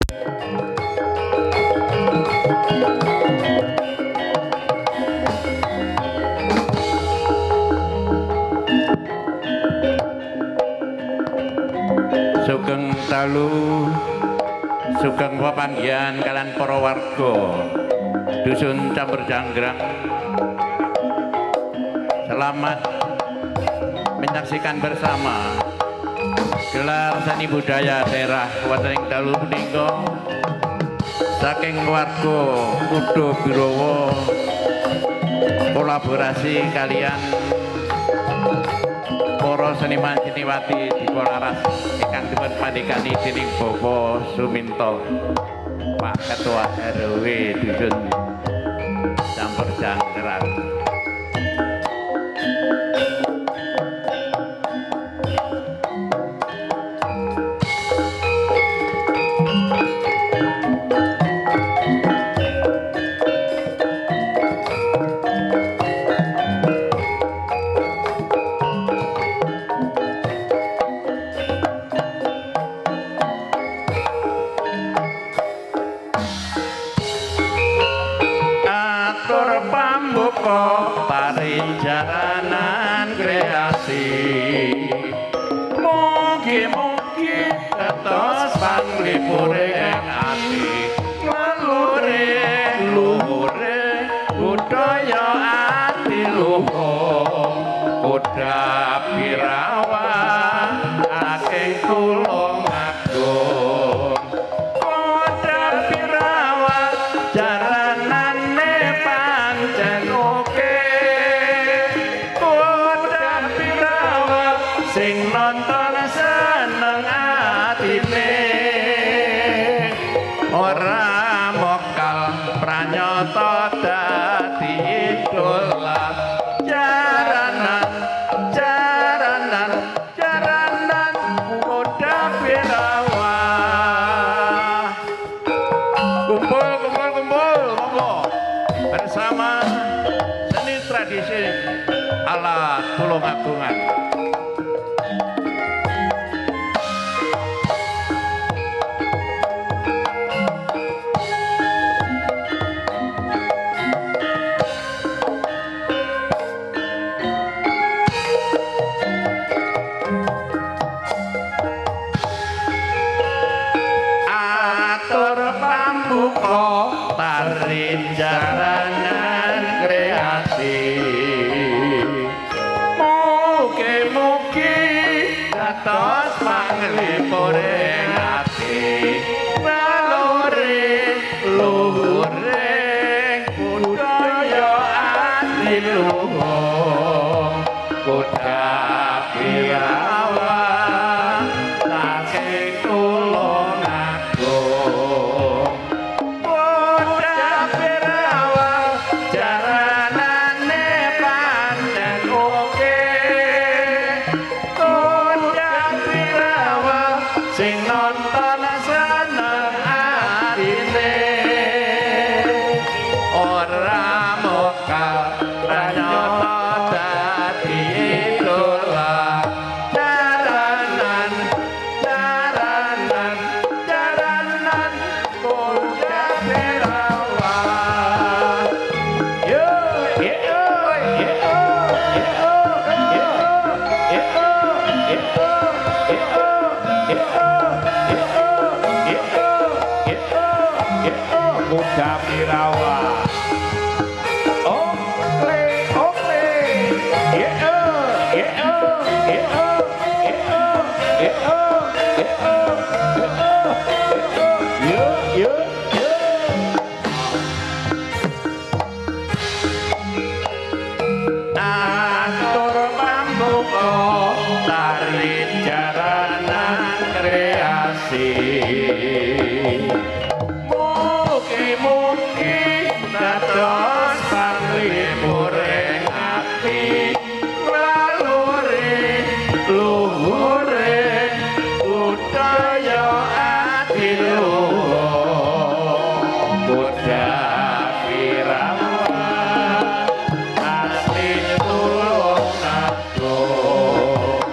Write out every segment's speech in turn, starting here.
Sugeng dalu sugeng pepanggihan kalian para warga dusun Campur Janggrang. Selamat menyaksikan bersama gelar seni budaya daerah wonten ing dalu punika saking warga Kudo Birowo kolaborasi kalian para seniman seniwati di Kolaras ingkang dipun pandhekani dening Bapak Suminto Pak Ketua RW Dusun Campur Janggrang. Jaranan kreasi mugi-mugi tetos panglipuring ati luhure budaya ati luhur kuda pirawa saking tulung agung kuda pirawa jaranane pancen sing nonton seneng atine ora mokal pranyata dadi idola jaranan jaranan jaranan kuda pirawa kumpul kumpul kumpul monggo bersama seni tradisi ala Tulungagungan. Jaranan kreasi mugi-mugi dados panglipuring ati luhuring budaya ati luhur kuda pirawa saking tulung agung sing nonton seneng atine ora mokal pranyata dadi idola jaranan jaranan jaranan kuda pirawa yo yo yo kuda pirawa okle okle atur pambuka tari jaranan kreasi mugi-mugi dados panglipuring ati luhure budaya ati luhur kuda pirawa ati tulung agung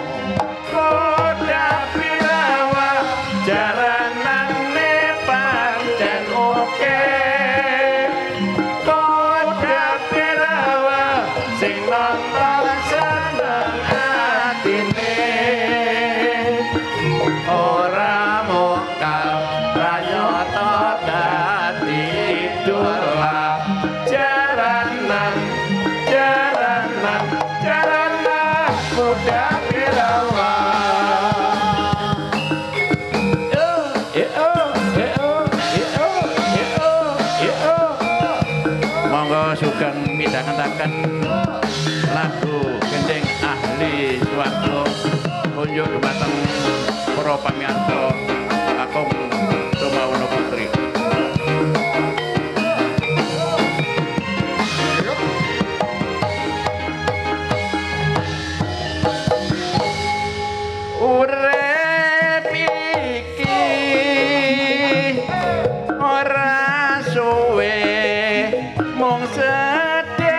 kuda pirawa jaranane midhangetaken lagu gendeng ahli swarga kunjuk dumateng para pamirsa kakung Somawana Putri. Urip iki ora suwe mung sedhela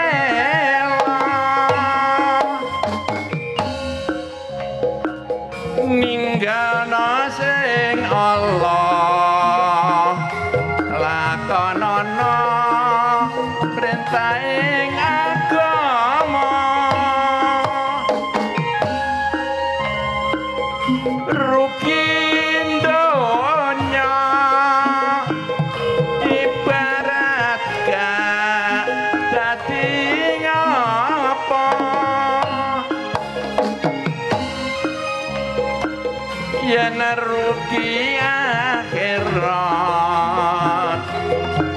ninggalna sing Allah lakonana perintahing agama rugi donya ibarat gak dadi ngapa yen rugi akhirat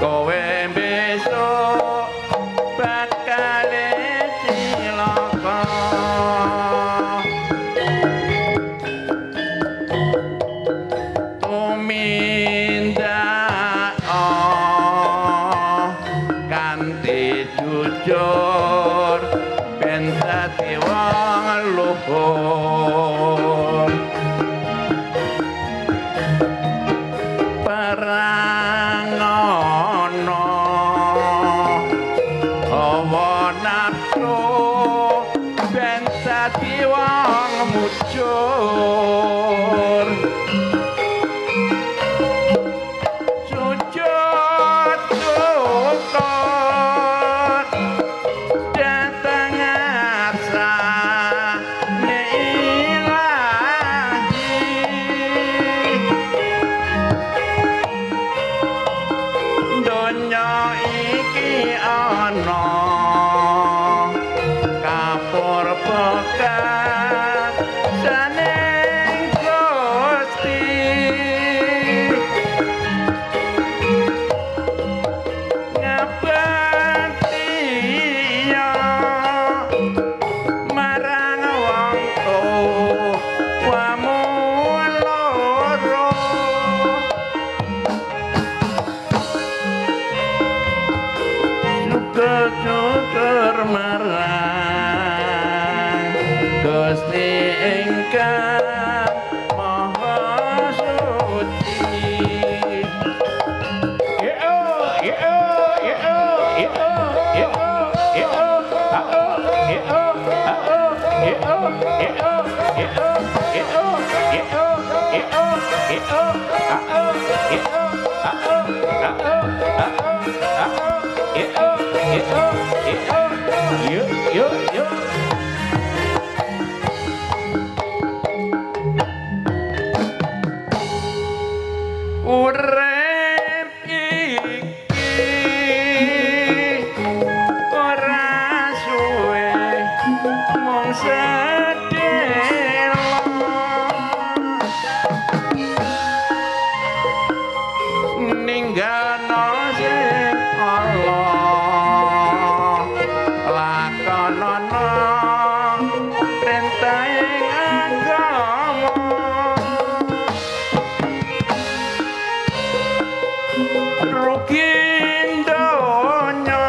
kowe besok bakal cilaka kanthi jujur ben dadi wong luhur perang ana hawa nafsu ben dadi wong mujur kapur bekas saning Gusti ngabekti ya marang wong tuamu loro syukur marang Gusti ingkang Maha Suci. Urip iki ora suwe mung sedhela ninggalna sing Allah lakonana perintahing agama rugi donya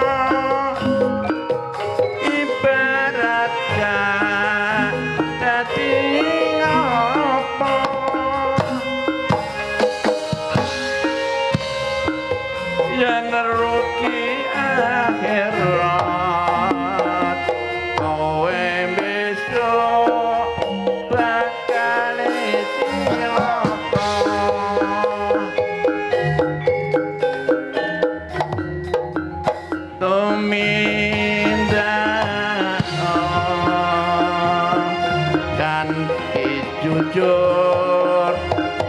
ibarat gak dadi ngapa yen rugi akhirat kowe besok bakal cilaka kanthi jujur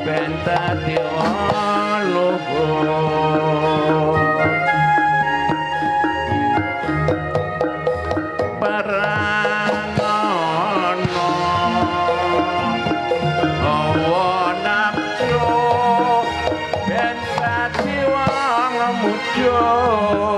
ben dadi wong luhur perang ana hawa nafsu ben dadi wong mujur